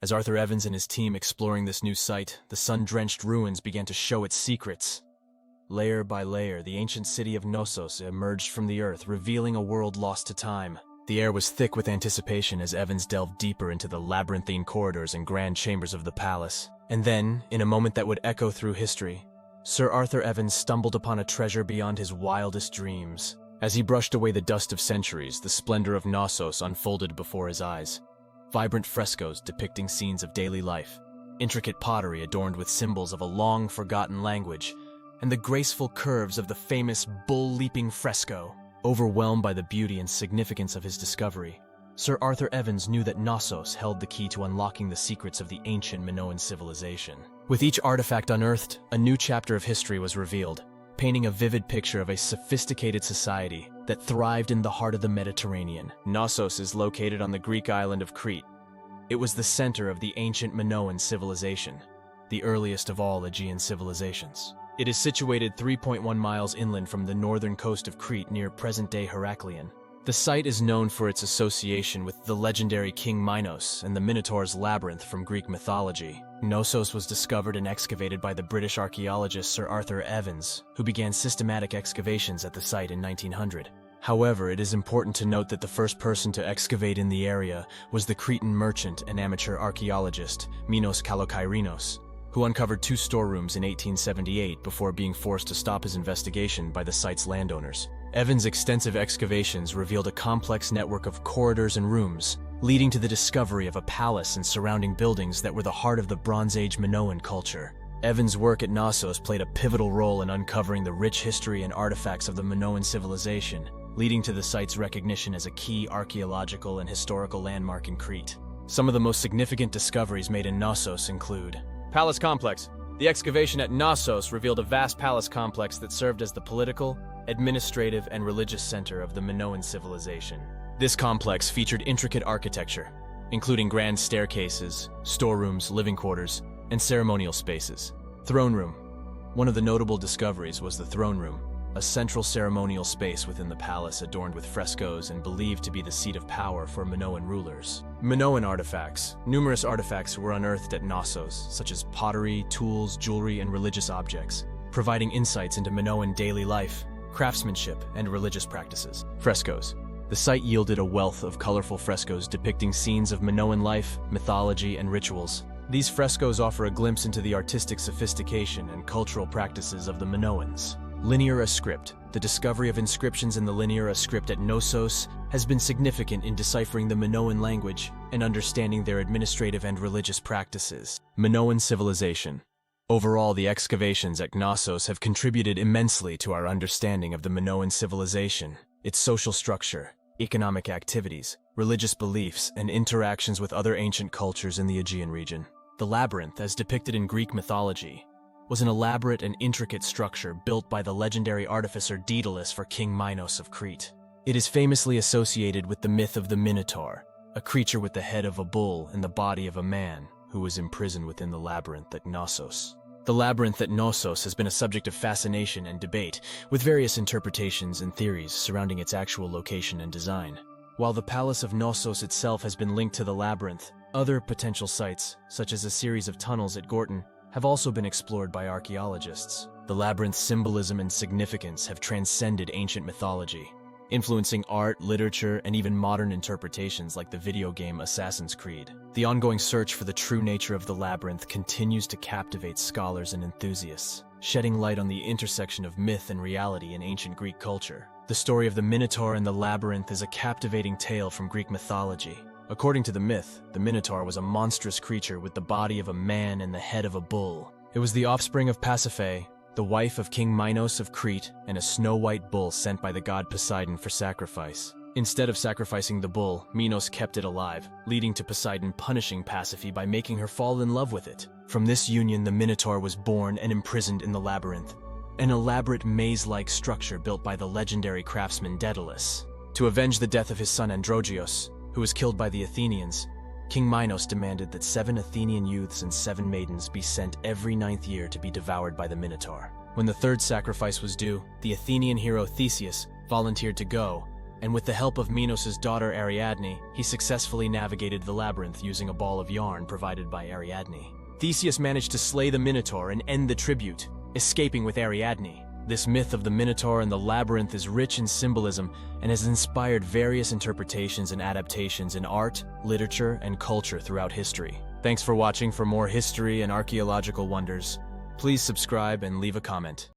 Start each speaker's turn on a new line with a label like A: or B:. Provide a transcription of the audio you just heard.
A: As Arthur Evans and his team exploring this new site, the sun-drenched ruins began to show its secrets. Layer by layer, the ancient city of Knossos emerged from the earth, revealing a world lost to time. The air was thick with anticipation as Evans delved deeper into the labyrinthine corridors and grand chambers of the palace. And then, in a moment that would echo through history, Sir Arthur Evans stumbled upon a treasure beyond his wildest dreams. As he brushed away the dust of centuries, the splendor of Knossos unfolded before his eyes. Vibrant frescoes depicting scenes of daily life, intricate pottery adorned with symbols of a long-forgotten language, and the graceful curves of the famous bull-leaping fresco. Overwhelmed by the beauty and significance of his discovery, Sir Arthur Evans knew that Knossos held the key to unlocking the secrets of the ancient Minoan civilization. With each artifact unearthed, a new chapter of history was revealed, painting a vivid picture of a sophisticated society that thrived in the heart of the Mediterranean. Knossos is located on the Greek island of Crete. It was the center of the ancient Minoan civilization, the earliest of all Aegean civilizations. It is situated 3.1 miles inland from the northern coast of Crete near present-day Heraklion. The site is known for its association with the legendary King Minos and the Minotaur's labyrinth from Greek mythology. Knossos was discovered and excavated by the British archaeologist Sir Arthur Evans, who began systematic excavations at the site in 1900. However, it is important to note that the first person to excavate in the area was the Cretan merchant and amateur archaeologist Minos Kalokairenos, who uncovered 2 storerooms in 1878 before being forced to stop his investigation by the site's landowners. Evans' extensive excavations revealed a complex network of corridors and rooms, leading to the discovery of a palace and surrounding buildings that were the heart of the Bronze Age Minoan culture. Evans' work at Knossos played a pivotal role in uncovering the rich history and artifacts of the Minoan civilization, leading to the site's recognition as a key archaeological and historical landmark in Crete. Some of the most significant discoveries made in Knossos include Palace Complex. The excavation at Knossos revealed a vast palace complex that served as the political, administrative, and religious center of the Minoan civilization. This complex featured intricate architecture, including grand staircases, storerooms, living quarters, and ceremonial spaces. Throne Room. One of the notable discoveries was the Throne Room, a central ceremonial space within the palace adorned with frescoes and believed to be the seat of power for Minoan rulers. Minoan artifacts. Numerous artifacts were unearthed at Knossos, such as pottery, tools, jewelry, and religious objects, providing insights into Minoan daily life, craftsmanship, and religious practices. Frescoes. The site yielded a wealth of colorful frescoes depicting scenes of Minoan life, mythology, and rituals. These frescoes offer a glimpse into the artistic sophistication and cultural practices of the Minoans. Linear script. The discovery of inscriptions in the linear script at Knossos has been significant in deciphering the Minoan language and understanding their administrative and religious practices. Minoan civilization. Overall, the excavations at Knossos have contributed immensely to our understanding of the Minoan civilization, its social structure, economic activities, religious beliefs, and interactions with other ancient cultures in the Aegean region. The labyrinth, as depicted in Greek mythology, was an elaborate and intricate structure built by the legendary artificer Daedalus for King Minos of Crete. It is famously associated with the myth of the Minotaur, a creature with the head of a bull and the body of a man who was imprisoned within the labyrinth at Knossos. The labyrinth at Knossos has been a subject of fascination and debate, with various interpretations and theories surrounding its actual location and design. While the palace of Knossos itself has been linked to the labyrinth, other potential sites, such as a series of tunnels at Gorton, have also been explored by archaeologists. The labyrinth's symbolism and significance have transcended ancient mythology, influencing art, literature, and even modern interpretations like the video game Assassin's Creed. The ongoing search for the true nature of the labyrinth continues to captivate scholars and enthusiasts, shedding light on the intersection of myth and reality in ancient Greek culture. The story of the Minotaur and the labyrinth is a captivating tale from Greek mythology. According to the myth, the Minotaur was a monstrous creature with the body of a man and the head of a bull. It was the offspring of Pasiphae, the wife of King Minos of Crete, and a snow-white bull sent by the god Poseidon for sacrifice. Instead of sacrificing the bull, Minos kept it alive, leading to Poseidon punishing Pasiphae by making her fall in love with it. From this union, the Minotaur was born and imprisoned in the labyrinth, an elaborate maze-like structure built by the legendary craftsman Daedalus. To avenge the death of his son Androgeos, who was killed by the Athenians, King Minos demanded that 7 Athenian youths and 7 maidens be sent every 9th year to be devoured by the Minotaur. When the 3rd sacrifice was due, the Athenian hero Theseus volunteered to go, and with the help of Minos' daughter Ariadne, he successfully navigated the labyrinth using a ball of yarn provided by Ariadne. Theseus managed to slay the Minotaur and end the tribute, escaping with Ariadne. This myth of the Minotaur and the labyrinth is rich in symbolism and has inspired various interpretations and adaptations in art, literature, and culture throughout history. Thanks for watching. For more history and archaeological wonders, please subscribe and leave a comment.